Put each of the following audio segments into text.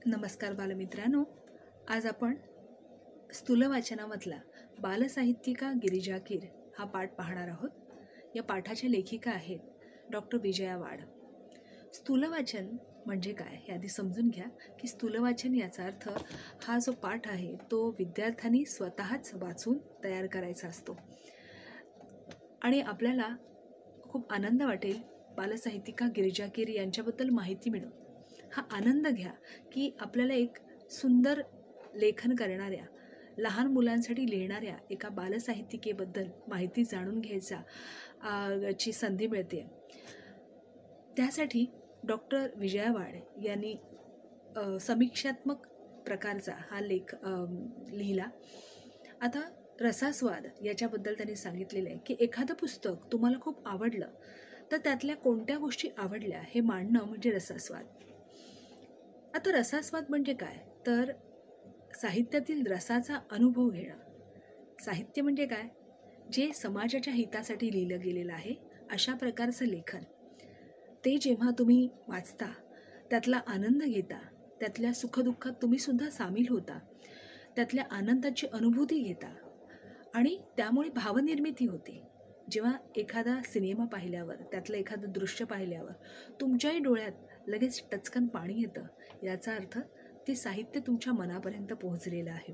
नमस्कार बालमित्रांनो, आज आपण स्थूल वाचनामधला बालसाहित्यिका गिरिजा कीर हा पाठ पाहणार आहोत. या पाठाच्या लेखिका आहेत डॉक्टर विजया वाड. स्थूल वाचन म्हणजे काय हे आधी समजून घ्या की स्थूल वाचन याचा अर्थ हा जो पाठ आहे तो विद्यार्थ्यांनी स्वतःच वाचून तयार करायचा असतो आणि आपल्याला खूप आनंद वाटेल बालसाहित्यिका गिरिजा कीर यांच्याबद्दल माहिती मिळेल. हा आनंद घ्या की आपल्याला एक सुंदर लेखन करणाऱ्या, लहान मुलांसाठी लिहिणाऱ्या एका बालसाहित्यिकेबद्दल माहिती जाणून घ्यायचा ची संधी मिळते. त्यासाठी डॉक्टर विजया वाड यांनी समीक्षात्मक प्रकारचा हा लेख लिहिला. आता रसास्वाद याच्याबद्दल त्यांनी सांगितलेलं आहे की एखादं पुस्तक तुम्हाला खूप आवडलं तर त्यातल्या कोणत्या गोष्टी आवडल्या हे मांडणं म्हणजे रसास्वाद. आता रसास्वाद म्हणजे काय तर साहित्यातील रसाचा अनुभव घेणं. साहित्य म्हणजे काय, जे समाजाच्या हितासाठी लिहिलं गेलेलं आहे अशा प्रकारचं लेखन. ते जेव्हा तुम्ही वाचता त्यातला आनंद घेता, त्यातल्या सुखदुःखात तुम्ही सुद्धा सामील होता, त्यातल्या आनंदाची अनुभूती घेता आणि त्यामुळे भावनिर्मिती होते. जेव्हा एखादा सिनेमा पाहिल्यावर, त्यातलं एखादं दृश्य पाहिल्यावर तुमच्याही डोळ्यात लगेच टचकन पाणी येतं, याचा अर्थ ते साहित्य तुमच्या मनापर्यंत पोहोचलेलं आहे.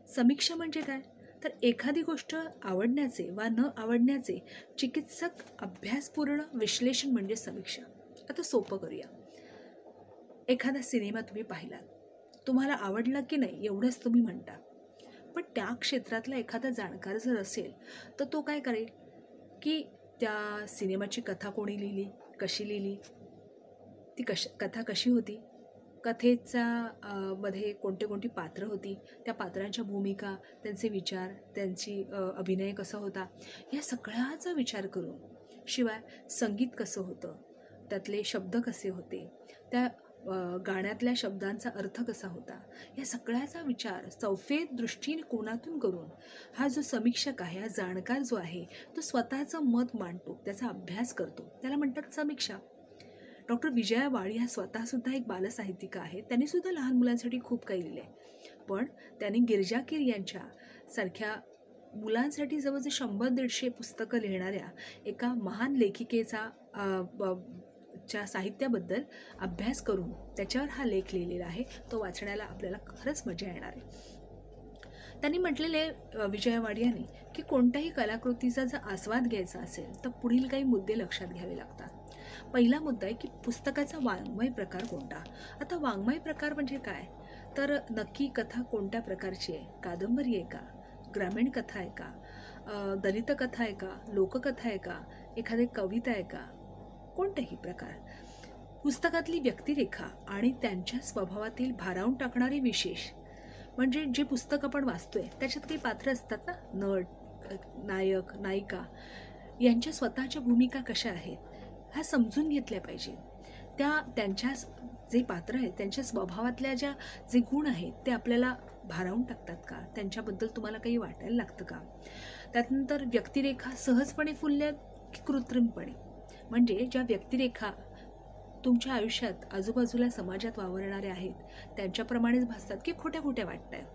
समीक्षा म्हणजे काय तर एखादी गोष्ट आवडण्याचे वा न आवडण्याचे चिकित्सक अभ्यासपूर्ण विश्लेषण म्हणजे समीक्षा. आता सोपं करूया. एखादा सिनेमा तुम्ही पाहिलात, तुम्हाला आवडला की नाही एवढंच तुम्ही म्हणता, पण त्या क्षेत्रातला एखादा जाणकार जर असेल तर तो काय करेल की त्या सिनेमाची कथा कोणी लिहिली, कशी लिहिली, ती कथा कशी होती, कथेचा मध्ये कोणती पात्रं होती, त्या पात्रांच्या भूमिका, त्यांचे विचार, त्यांची अभिनय कसा होता, या सगळ्याचा विचार करून, शिवाय संगीत कसं होतं, त्यातले शब्द कसे होते, त्या गाण्यातल्या शब्दांचा अर्थ कसा होता, या सगळ्याचा विचार चौफेर दृष्टिकोनातून करून हा जो समीक्षक आहे, हा जाणकार जो आहे, तो स्वतःचं मत मांडतो, त्याचा अभ्यास करतो, त्याला म्हणतात समीक्षा. डॉक्टर विजया वाड ह्या स्वतःसुद्धा एक बालसाहित्यिका आहेत. त्यांनीसुद्धा लहान मुलांसाठी खूप काही लिहिलं आहे, पण त्यांनी गिरिजा कीर यांच्यासारख्या मुलांसाठी जवळजवळ 100-150 पुस्तकं लिहिणाऱ्या एका महान लेखिकेचा च्या साहित्याबद्दल अभ्यास करून त्याच्यावर हा लेख लिहिलेला आहे. तो वाचण्याला आपल्याला खरंच मजा येणार आहे. त्यांनी म्हटलेले विजया वाड यांनी की कोणत्याही कलाकृतीचा जर आस्वाद घ्यायचा असेल तर पुढील काही मुद्दे लक्षात घ्यावे लागतात. पहिला मुद्दा आहे की पुस्तकाचा वाङ्मय प्रकार कोणता. आता वाङ्मय प्रकार म्हणजे काय तर नक्की कथा कोणत्या प्रकारची आहे, कादंबरी आहे का, ग्रामीण कथा आहे का, दलित कथा आहे का, लोककथा आहे का, एखादी कविता आहे का, कोणताही प्रकार. पुस्तकातली व्यक्तिरेखा आणि त्यांच्या स्वभावातील भारावून टाकणारे विशेष, म्हणजे जे पुस्तक आपण वाचतोय त्याच्यात काही पात्र असतात ना, नट, नायक, नायिका यांच्या स्वतःच्या भूमिका कशा आहेत ह्या समजून घेतल्या पाहिजे. त्यांच्या जे पात्र आहेत त्यांच्या स्वभावातल्या जे गुण आहेत ते आपल्याला भारावून टाकतात का, त्यांच्याबद्दल तुम्हाला काही वाटायला लागतं का. त्यानंतर व्यक्तिरेखा सहजपणे फुलल्या की कृत्रिमपणे, म्हणजे ज्या व्यक्तिरेखा तुमच्या आयुष्यात आजूबाजूला समाजात वावरणाऱ्या आहेत त्यांच्याप्रमाणेच भासतात की खोट्या खोट्या वाटत आहेत.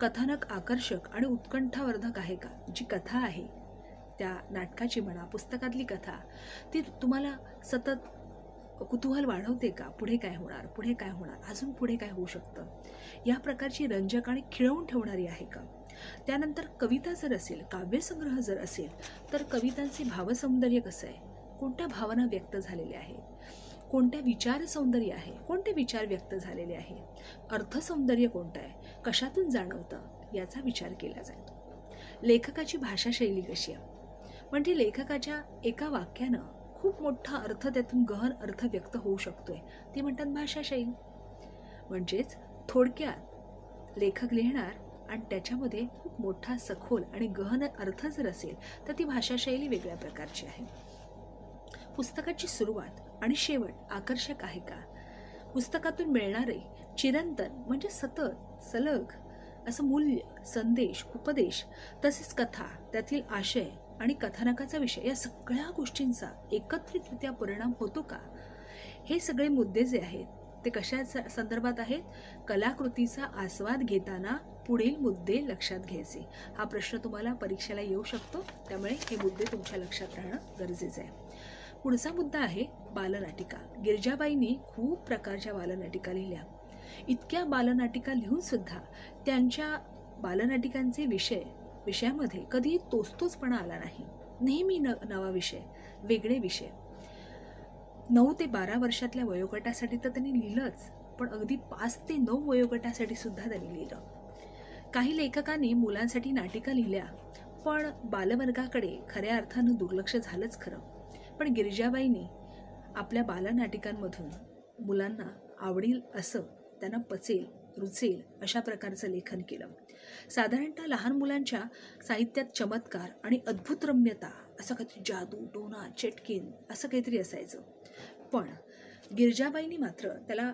कथानक आकर्षक आणि उत्कंठावर्धक आहे का, जी कथा आहे त्या नाटकाची म्हणा, पुस्तकातली कथा, ती तुम्हाला सतत कुतूहल वाढवते का, पुढे काय होणार, पुढे काय होणार, अजून पुढे काय होऊ शकतं, या प्रकारची रंजक आणि खिळवून ठेवणारी आहे का. त्यानंतर कविता जर असेल, काव्यसंग्रह जर असेल तर कवितांचे भावसौंदर्य कसं आहे, कोणत्या भावना व्यक्त झालेल्या आहेत, कोणत्या विचार सौंदर्य आहे, कोणते विचार व्यक्त झालेले आहे, अर्थसौंदर्य कोणतं आहे, कशातून जाणवतं याचा विचार केला जातो. लेखकाची भाषाशैली कशी आहे, म्हणजे लेखकाच्या एका वाक्यानं खूप मोठा अर्थ, त्यातून गहन अर्थ व्यक्त होऊ शकतोय, ती म्हणतात भाषाशैली. म्हणजेच थोडक्यात लेखक लिहिणार आणि त्याच्यामध्ये खूप मोठा सखोल आणि गहन अर्थ जर असेल तर ती भाषाशैली वेगळ्या प्रकारची आहे. पुस्तकाची सुरुवात आणि शेवट आकर्षक आहे का, पुस्तकातून मिळणारे चिरंतन म्हणजे सतत सलग असं मूल्य, संदेश, उपदेश, तसेच कथा, त्यातील आशय आणि कथानकाचा विषय, या सगळ्या गोष्टींचा एकत्रितरित्या परिणाम होतो का, हे सगळे मुद्दे जे आहेत ते कशा संदर्भात आहेत? कलाकृतीचा आस्वाद घेताना पुढील मुद्दे लक्षात घ्यायचे. हा प्रश्न तुम्हाला परीक्षेला येऊ शकतो, त्यामुळे हे मुद्दे तुमच्या लक्षात राहणं गरजेचं आहे. पुढचा मुद्दा आहे बालनाटिका. गिरिजाबाईंनी खूप प्रकारच्या बालनाटिका लिहिल्या. इतक्या बालनाटिका लिहून सुद्धा त्यांच्या बालनाटिकांचे विषयामध्ये कधी तोचतोचपणा आला नाही. नेहमी नवा विषय, वेगळे विषय. 9 ते 12 वर्षातल्या वयोगटासाठी तर त्यांनी लिहिलंच, पण अगदी 5 ते 9 वयोगटासाठी सुद्धा त्यांनी लिहिलं. काही लेखकांनी मुलांसाठी नाटिका लिहिल्या, पण बालवर्गाकडे खऱ्या अर्थानं दुर्लक्ष झालंच खरं. पण गिरिजाबाईंनी आपल्या बालनाटिकांमधून मुलांना आवडेल असं, त्यांना पचेल, रुचेल अशा प्रकारचं लेखन केलं. साधारणतः लहान मुलांच्या साहित्यात चमत्कार आणि अद्भुत रम्यता, असं काहीतरी जादू, टोना, चेटकीन असं काहीतरी असायचं. पण गिरिजाबाईंनी मात्र त्याला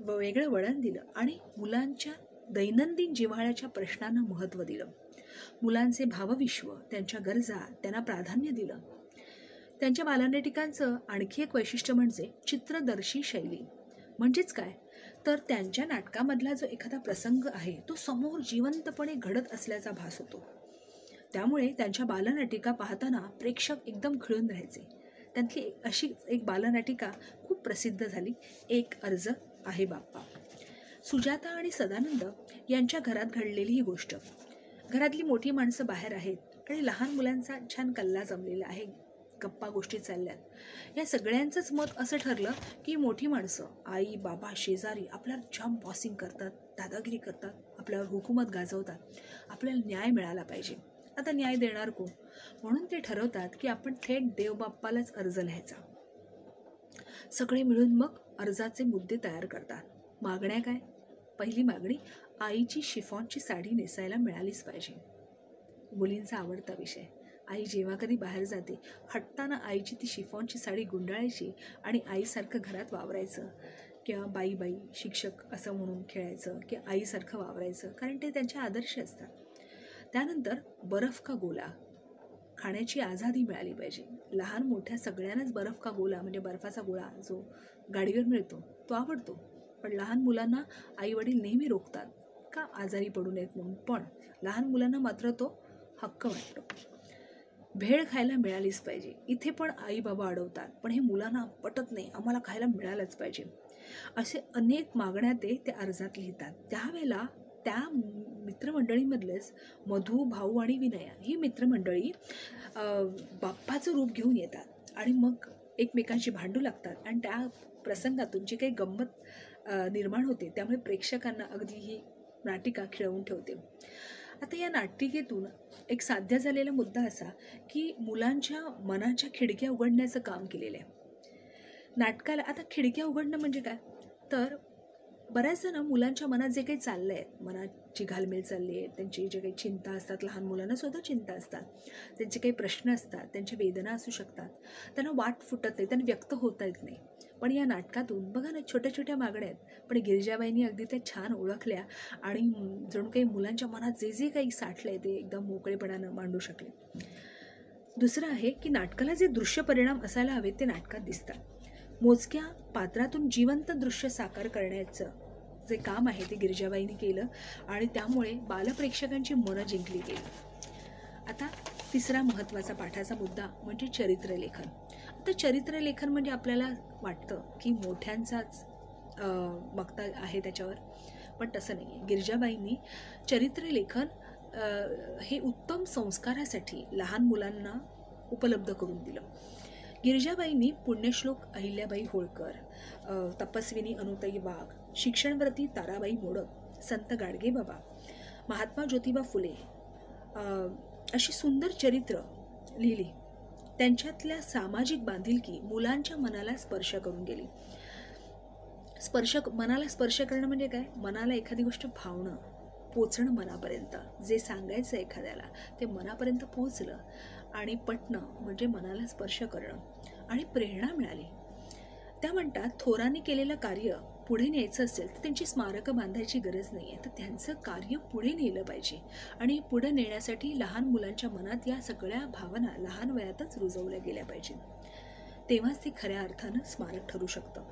वेगळं वळण दिलं आणि मुलांच्या दैनंदिन जिव्हाळ्याच्या प्रश्नांना महत्त्व दिलं. मुलांचे भावविश्व, त्यांच्या गरजा त्यांना प्राधान्य दिलं. त्यांच्या बालनाटिकांचं आणखी एक वैशिष्ट्य म्हणजे चित्रदर्शी शैली. म्हणजेच काय, तर त्यांच्या नाटकामधला जो एखादा प्रसंग आहे तो समोर जिवंतपणे घडत असल्याचा भास होतो. त्यामुळे त्यांच्या बालनाटिका पाहताना प्रेक्षक एकदम खिळून राहायचे. त्यातली अशी एक बालनाटिका खूप प्रसिद्ध झाली, एक अर्ज आहे बाप्पा. सुजाता आणि सदानंद यांच्या घरात घडलेली ही गोष्ट. घरातली मोठी माणसं बाहेर आहेत आणि लहान मुलांचा छान कल्ला जमलेला आहे, गप्पा गोष्टी चालल्यात. या सगळ्यांचंच मत असं ठरलं की मोठी माणसं, आई बाबा शेजारी आपल्याला जाम बॉसिंग करतात, दादागिरी करतात, आपल्यावर हुकूमत गाजवतात, आपल्याला न्याय मिळाला पाहिजे. आता न्याय देणार कोण? म्हणून ते ठरवतात की आपण थेट देवबाप्पालाच अर्ज लिहायचा. सगळे मिळून मग अर्जाचे मुद्दे तयार करतात. मागण्या काय? पहिली मागणी, आईची शिफॉनची साडी नेसायला मिळालीच पाहिजे. मुलींचा आवडता विषय. आई जेव्हा कधी बाहेर जाते, हट्टानं आईची ती शिफॉनची साडी गुंडाळायची आणि आईसारखं घरात वावरायचं, किंवा बाई बाई शिक्षक असं म्हणून खेळायचं, की आईसारखं वावरायचं, कारण ते त्यांचे आदर्श असतात. त्यानंतर बर्फ का गोला, खाण्याची आझादी मिळाली पाहिजे. लहान मोठ्या सगळ्यांनाच बर्फ का गोला म्हणजे बर्फाचा गोळा जो गाडीवर मिळतो तो आवडतो. पण लहान मुलांना आईवडील नेहमी रोखतात का, आजारी पडू नयेत म्हणून. पण लहान मुलांना मात्र तो हक्क वाटतो. भेळ खायला मिळालीच पाहिजे. इथे पण आई बाबा अडवतात, पण हे मुलांना पटत नाही, आम्हाला खायला मिळालंच पाहिजे. असे अनेक मागण्या ते त्या अर्जात लिहितात. त्यावेळेला त्या मित्रमंडळीमधलेच मधू, भाऊ आणि विनया ही मित्रमंडळी बाप्पाचं रूप घेऊन येतात आणि मग एकमेकांशी भांडू लागतात आणि त्या प्रसंगातून जी काही गंमत निर्माण होते त्यामुळे प्रेक्षकांना अगदी ही नाटिका खिळवून ठेवते. आता या नाटिकेतून एक साध्य झालेला मुद्दा असा की मुलांच्या मनाच्या खिडक्या उघडण्याचं काम केलेलं आहे नाटकाला. आता खिडक्या उघडणं म्हणजे काय, तर बऱ्याच जण मुलांच्या मनात जे काही चाललं आहे, मनाची घालमेल चालली आहे, त्यांची जे काही चिंता असतात, लहान मुलांना सुद्धा चिंता असतात, त्यांचे काही प्रश्न असतात, त्यांच्या वेदना असू शकतात, त्यांना वाट फुटत नाही, त्यांना व्यक्त होता येत नाही. पण या नाटकातून बघा ना, छोट्या छोट्या मागण्या आहेत, पण गिरिजाबाईंनी अगदी त्या छान ओळखल्या आणि जणू काही मुलांच्या मनात जे जे काही साठलं आहे ते एकदम मोकळेपणानं मांडू शकले. दुसरं आहे की नाटकाला जे दृश्य परिणाम असायला हवेत ते नाटकात दिसतात. मोजक्या पात्रातून जिवंत दृश्य साकार करण्याचं जे काम आहे ते गिरिजाबाईंनी केलं आणि त्यामुळे बालप्रेक्षकांची मनं जिंकली गेली. आता तिसरा महत्त्वाचा पाठाचा मुद्दा म्हणजे चरित्रलेखन. आता चरित्रलेखन म्हणजे आपल्याला वाटतं की मोठ्यांचाच बघता आहे त्याच्यावर, पण तसं नाही आहे. गिरिजाबाईंनी चरित्रलेखन हे उत्तम संस्कारासाठी लहान मुलांना उपलब्ध करून दिलं. गिरिजाबाईंनी पुण्यश्लोक अहिल्याबाई होळकर, तपस्विनी अनुताई वाघ, शिक्षणव्रती ताराबाई मोडक, संत गाडगेबाबा, महात्मा ज्योतिबा फुले अशी सुंदर चरित्र लिहिली. त्यांच्यातल्या सामाजिक बांधिलकी मुलांच्या मनाला स्पर्श करून गेली. मनाला स्पर्श करणं म्हणजे काय, मनाला एखादी गोष्ट भावणं, पोचणं मनापर्यंत. जे सांगायचं एखाद्याला ते मनापर्यंत पोचलं आणि पटणं म्हणजे मनाला स्पर्श करणं आणि प्रेरणा मिळाली. त्या म्हणतात, थोरांनी केलेलं कार्य पुढे न्यायचं असेल तर त्यांची स्मारकं बांधायची गरज नाही आहे, तर त्यांचं कार्य पुढे नेलं पाहिजे आणि पुढे नेण्यासाठी लहान मुलांच्या मनात या सगळ्या भावना लहान वयातच रुजवल्या गेल्या पाहिजे. तेव्हाच ते खऱ्या अर्थानं स्मारक ठरू शकतं.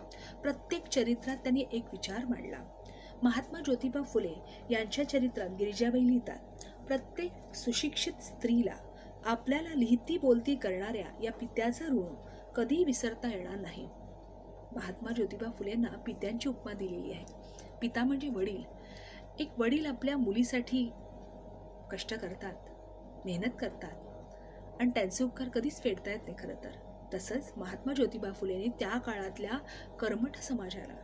प्रत्येक चरित्रात त्यांनी एक विचार मांडला. महात्मा ज्योतिबा फुले यांच्या चरित्रात गिरिजाबाई लिहितात, प्रत्येक सुशिक्षित स्त्रीला आपल्याला लिहिती बोलती करणाऱ्या या पित्याचं ऋण कधी विसरता येणार नाही. महात्मा ज्योतिबा फुलेंना पित्यांची उपमा दिलेली आहे. पिता म्हणजे वडील. एक वडील आपल्या मुलीसाठी कष्ट करतात, मेहनत करतात आणि त्यांचे उपकार कधीच फेडता येत नाही खरं तर. तसंच महात्मा ज्योतिबा फुलेंनी त्या काळातल्या कर्मठ समाजाला,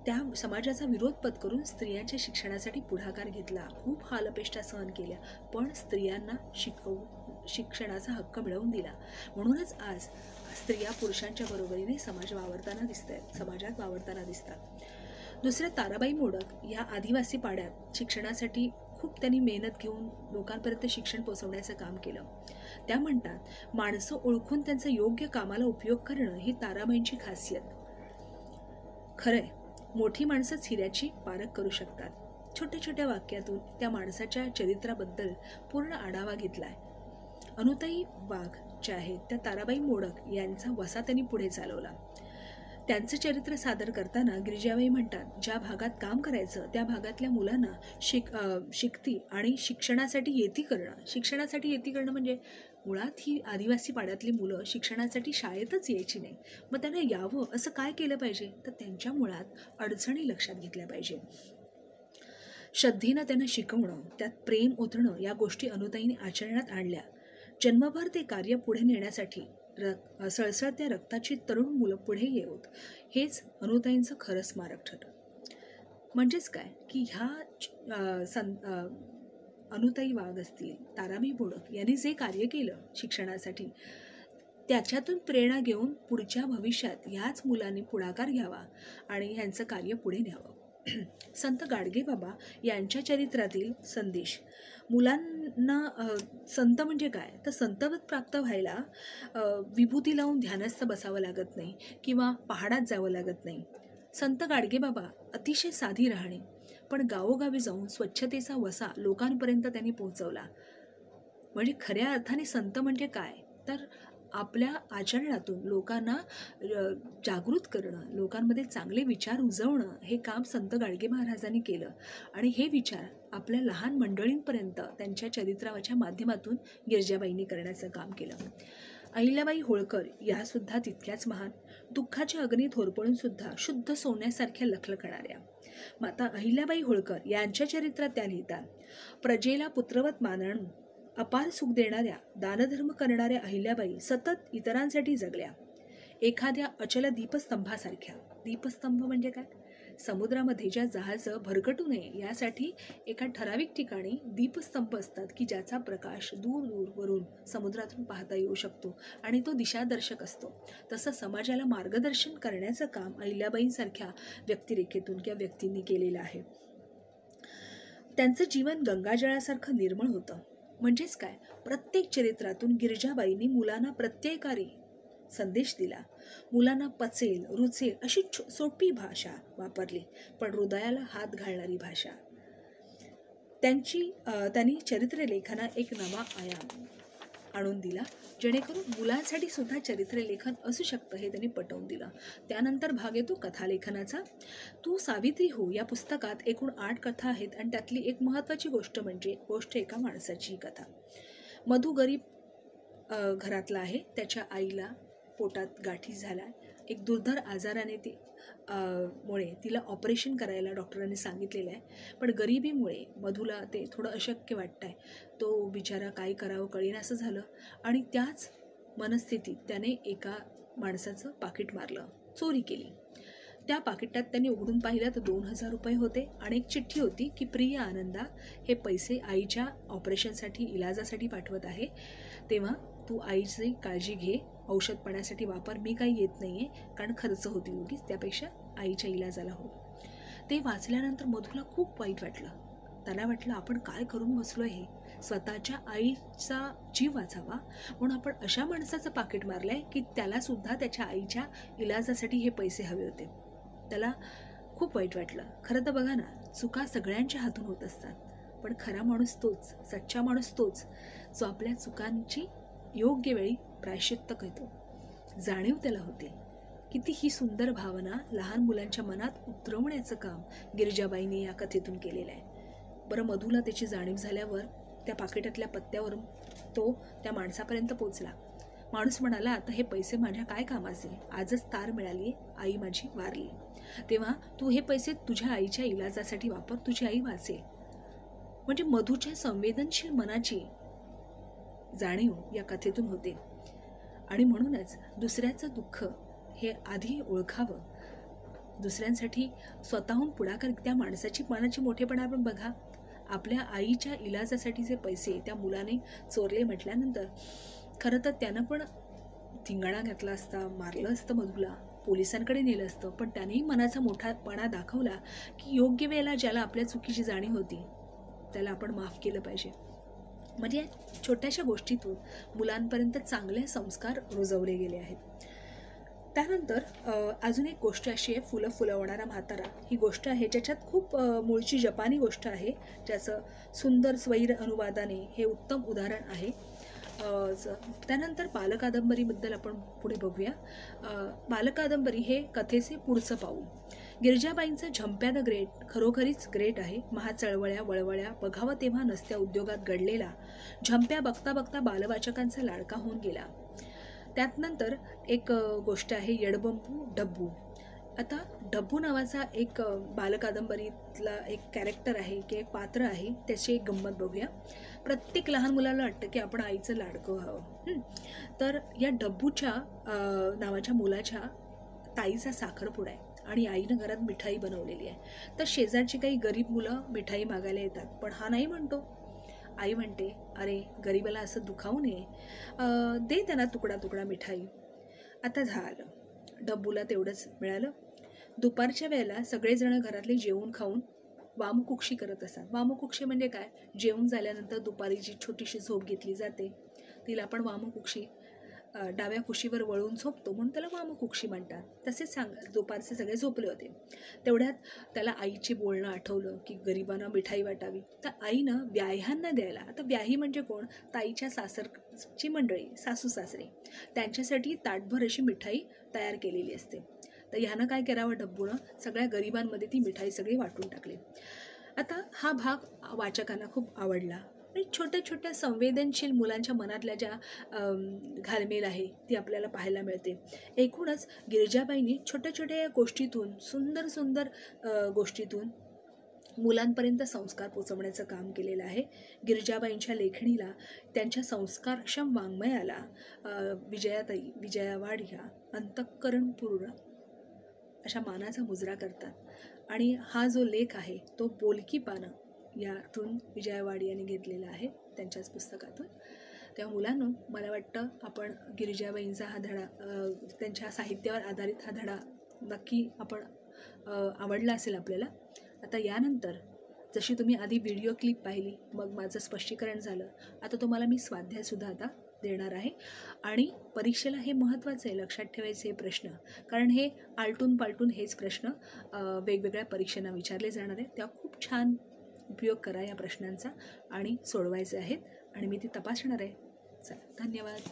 त्या समाजाचा विरोध पत्करून स्त्रियांच्या शिक्षणासाठी पुढाकार घेतला. खूप हालअपेष्टा सहन केल्या, पण स्त्रियांना शिक्षणाचा हक्क मिळवून दिला. म्हणूनच आज स्त्रिया पुरुषांच्या बरोबरीने समाजात वावरताना दिसतात. दुसऱ्या ताराबाई मोडक या आदिवासी पाड्यात शिक्षणासाठी खूप त्यांनी मेहनत घेऊन लोकांपर्यंत शिक्षण पोहोचवण्याचं काम केलं. त्या म्हणतात, माणसं ओळखून त्यांचा योग्य कामाला उपयोग करणं ही ताराबाईंची खासियत. खरंय, मोठी माणसंच हिऱ्याची पारख करू शकतात. छोट्या छोट्या वाक्यातून त्या माणसाच्या चरित्राबद्दल पूर्ण आढावा घेतलाय. अनुताई वाघ ज्या आहेत त्या ताराबाई मोडक यांचा वसा त्यांनी पुढे चालवला. त्यांचं चरित्र सादर करताना गिरिजाबाई म्हणतात, ज्या भागात काम करायचं त्या भागातल्या मुलांना शिकती आणि शिक्षणासाठी येती करणं म्हणजे मुळात ही आदिवासी पाड्यातली मुलं शिक्षणासाठी शाळेतच यायची नाही. मग त्यांना यावं असं काय केलं पाहिजे, तर त्यांच्या मुळात अडचणी लक्षात घेतल्या पाहिजे. श्रद्धेनं त्यांना शिकवणं, त्यात प्रेम ओतणं या गोष्टी अनुताईने आचरणात आणल्या. जन्मभर ते कार्य पुढे नेण्यासाठी सळसळत्या रक्ताची तरुण मुलं पुढे येऊत, हेच अनुताईंचं खरं स्मारक ठरलं. म्हणजेच काय की ह्या अनुताई वाघ असतील, ताराबाई मोडक यांनी जे कार्य केलं शिक्षणासाठी, त्याच्यातून प्रेरणा घेऊन पुढच्या भविष्यात ह्याच मुलांनी पुढाकार घ्यावा आणि ह्यांचं कार्य पुढे न्यावं. संत गाडगेबाबा यांच्या चरित्रातील संदेश मुलांना, संत म्हणजे काय तर संतवत प्राप्त व्हायला विभूती लावून ध्यानस्थ बसावं लागत नाही किंवा पहाडात जावं लागत नाही. संत गाडगेबाबा अतिशय साधी राहणे, पण गावोगावी जाऊन स्वच्छतेचा वसा लोकांपर्यंत त्यांनी पोहोचवला. म्हणजे खऱ्या अर्थाने संत म्हणजे काय तर आपल्या आचरणातून लोकांना जागृत करणं, लोकांमध्ये चांगले विचार रुजवणं, हे काम संत गाडगे महाराजांनी केलं. आणि हे विचार आपल्या लहान मंडळींपर्यंत त्यांच्या चरित्राच्या माध्यमातून गिरिजाबाईंनी करण्याचं काम केलं. अहिल्याबाई होळकर यासुद्धा तितक्याच महान, दुःखाच्या अग्नीत होरपळून सुद्धा शुद्ध सोन्यासारख्या लखलखणाऱ्या. माता अहिल्याबाई होळकर यांच्या चरित्रात त्या लिहितात, प्रजेला पुत्रवत मानून अपार सुख देणाऱ्या, दानधर्म करणाऱ्या अहिल्याबाई सतत इतरांसाठी जगल्या. एखाद्या अचल दीपस्तंभासारख्या. दीपस्तंभ म्हणजे काय, समुद्रामध्ये ज्या जहाजं भरकटू नये यासाठी एका ठराविक ठिकाणी दीपस्तंभ असतात की ज्याचा प्रकाश दूर दूरवरून समुद्रातून पाहता येऊ शकतो आणि तो दिशादर्शक असतो. तसं समाजाला मार्गदर्शन करण्याचं काम अहिल्याबाईंसारख्या व्यक्तिरेखेतून किंवा व्यक्तींनी केलेलं आहे. त्यांचं जीवन गंगाजळासारखं निर्मळ होतं. म्हणजेच काय, प्रत्येक चरित्रातून गिरिजाबाईंनी मुलांना प्रत्ययकारी संदेश दिला. मुलांना पचेल रुचेल अशी सोपी भाषा वापरली, पण हृदयाला हात घालणारी भाषा. त्यांनी चरित्रलेखना एक नवा आयाम आणून दिला, जेणेकरून मुलांसाठी सुद्धा चरित्रलेखन असू शकतं हे त्यांनी पटवून दिलं. त्यानंतर भाग येतो कथालेखनाचा. तू सावित्री हो या पुस्तकात एकूण 8 कथा आहेत आणि त्यातली एक महत्त्वाची गोष्ट एका माणसाची कथा. मधू गरीब घरातला आहे. त्याच्या आईला पोटात गाठी झाला, एक दुर्धर आजाराने मुळे तिला ऑपरेशन करायला डॉक्टरांनी सांगितलेलं आहे. पण गरिबीमुळे मधूला ते थोडं अशक्य वाटत आहे. तो बिचारा काय करावं कळेनासं झालं आणि त्याच मनस्थितीत त्याने एका माणसाचं पाकिट मारलं, चोरी केली. त्या पाकिटात त्यांनी उघडून पाहिलं तर 2000 रुपये होते आणि एक चिठ्ठी होती की प्रिय आनंदा, हे पैसे आईच्या ऑपरेशनसाठी इलाजासाठी पाठवत आहे, तेव्हा तू आईची काळजी घे, औषधपणासाठी वापर, मी काही येत नाही आहे कारण खर्च होती उगीच, त्यापेक्षा आईच्या इलाजाला हो. ते वाचल्यानंतर मधूला खूप वाईट वाटलं. त्याला वाटलं आपण काय करून बसलो आहे, स्वतःच्या आईचा जीव वाचावा म्हणून आपण अशा माणसाचं पाकिट मारलं आहे की त्यालासुद्धा त्याच्या आईच्या इलाजासाठी हे पैसे हवे होते. त्याला खूप वाईट वाटलं. खरं तर बघा ना, चुका सगळ्यांच्या हातून होत असतात, पण खरा माणूस तोच, सच्चा माणूस तोच जो आपल्या चुकांची योग्य वेळी प्रायश्चित्त करतो. जाणीव त्याला होते. किती ही सुंदर भावना लहान मुलांच्या मनात उतरवण्याचं काम गिरिजाबाईंनी या कथेतून केलेलं आहे. बरं, मधूला त्याची जाणीव झाल्यावर त्या पाकिटातल्या पत्त्यावरून तो त्या माणसापर्यंत पोचला. माणूस म्हणाला, आता हे पैसे माझ्या काय कामाचे? आजच तार मिळाली, आई माझी वारली, तेव्हा तू हे पैसे तुझ्या आईच्या इलाजासाठी वापर, तुझी आई वाचेल. म्हणजे मधूच्या संवेदनशील मनाची जाणीव या कथेतून होते. आणि म्हणूनच दुसऱ्याचं दुःख हे आधी ओळखावं, दुसऱ्यांसाठी स्वतःहून पुढाकार. त्या माणसाची मनाची मोठेपणा आपण बघा. आपल्या आईच्या इलाजासाठीचे पैसे त्या मुलाने चोरले म्हटल्यानंतर खरं तर त्यानं पण धिंगाणा घातला असता, मारलं असतं मधूला, पोलिसांकडे नेलं असतं, पण त्यानेही मनाचा मोठापणा दाखवला की योग्य वेळेला ज्याला आपल्या चुकीची जाणीव होती त्याला आपण माफ केलं पाहिजे. म्हणजे या छोट्याशा गोष्टीतून मुलांपर्यंत चांगले संस्कार रुजवले गेले आहेत. त्यानंतर अजून एक गोष्ट अशी आहे, फुलं फुलवणारा म्हातारा. ही गोष्ट आहे ज्याच्यात खूप मूळची जपानी गोष्ट आहे, ज्याचं सुंदर स्वैर अनुवादाने हे उत्तम उदाहरण आहे. त्यानंतर बालकादंबरीबद्दल आपण पुढे बघूया. बालकादंबरी हे कथेचे पुढचं पाऊल. गिरिजाबाईंचा झंप्या द ग्रेट खरोखरीच ग्रेट आहे. महाचळवळ्या वळवळ्या बघावं तेव्हा नसत्या उद्योगात घडलेला झंप्या बघता बघता बालवाचकांचा लाडका होऊन गेला. त्यानंतर एक गोष्ट आहे, येडबंबू डब्बू. आता डब्बू नावाचा एक बालकादंबरीतला एक कॅरेक्टर आहे की एक पात्र आहे, त्याची एक गंमत बघूया. प्रत्येक लहान मुलाला वाटतं की आपण आईचं लाडकं व्हावं. तर या डब्बूच्या नावाच्या मुलाच्या ताईचा साखरपुडा आहे आणि आईनं घरात मिठाई बनवलेली आहे. तर शेजारची काही गरीब मुलं मिठाई मागायला येतात, पण हा नाही म्हणतो. आई म्हणते, अरे गरीबाला असं दुखावू नये, दे त्यांना तुकडा तुकडा मिठाई. आता झालं, डब्बूला तेवढंच मिळालं. दुपारच्या वेळेला सगळेजण घरातले जेवून खाऊन वामकुक्षी करत असतात. वामकुक्षी म्हणजे काय? जेवून झाल्यानंतर दुपारी जी छोटीशी झोप घेतली जाते तिला आपण वामकुक्षी, डाव्या कुशीवर वळून झोपतो म्हणून त्याला वामकुक्षी म्हणतात. तसेच दुपारचे सगळे झोपले होते. तेवढ्यात त्याला आईचे बोलणं आठवलं की गरिबांना मिठाई वाटावी. तर आईनं व्याह्यांना द्यायला, आता व्याही म्हणजे कोण? ताईच्या सासरची मंडळी, सासू सासरे, त्यांच्यासाठी ताटभर अशी मिठाई तयार केलेली असते. तर ह्यानं काय करावं, डब्बूनं सगळ्या गरिबांमध्ये ती मिठाई सगळी वाटून टाकली. आता हा भाग वाचकांना खूप आवडला. आणि छोट्या छोट्या संवेदनशील मुलांच्या मनातल्या ज्या घालमेल आहे ती आपल्याला पाहायला मिळते. एकूणच गिरिजाबाईंनी छोट्या छोट्या गोष्टीतून, सुंदर सुंदर गोष्टीतून मुलांपर्यंत संस्कार पोचवण्याचं काम केलेलं आहे. गिरिजाबाईंच्या लेखणीला, त्यांच्या संस्कारक्षम वाङ्मयाला विजयाताई, विजया वाड ह्या अंतःकरणपूर्ण अशा मानाचा मुजरा करतात. आणि हा जो लेख आहे तो बोलकी पानं यातून विजया वाड यांनी घेतलेला आहे, त्यांच्याच पुस्तकातून. तेव्हा मुलांनो, मला वाटतं आपण गिरिजाबाईंचा हा धडा, त्यांच्या साहित्यावर आधारित हा धडा नक्की आपण आवडला असेल आपल्याला. आता यानंतर जशी तुम्ही आधी व्हिडिओ क्लिप पाहिली, मग माझं स्पष्टीकरण झालं, आता तुम्हाला मी स्वाध्यायसुद्धा आता देणार आहे. आणि परीक्षेला हे महत्त्वाचं आहे, लक्षात ठेवायचे हे प्रश्न, कारण हे आलटून पालटून हेच प्रश्न वेगवेगळ्या परीक्षांना विचारले जाणार आहेत. तेव्हा खूप छान उपयोग करा या प्रश्नांचा आणि सोडवायचे आहेत आणि मी ते तपासणार आहे. चला, धन्यवाद.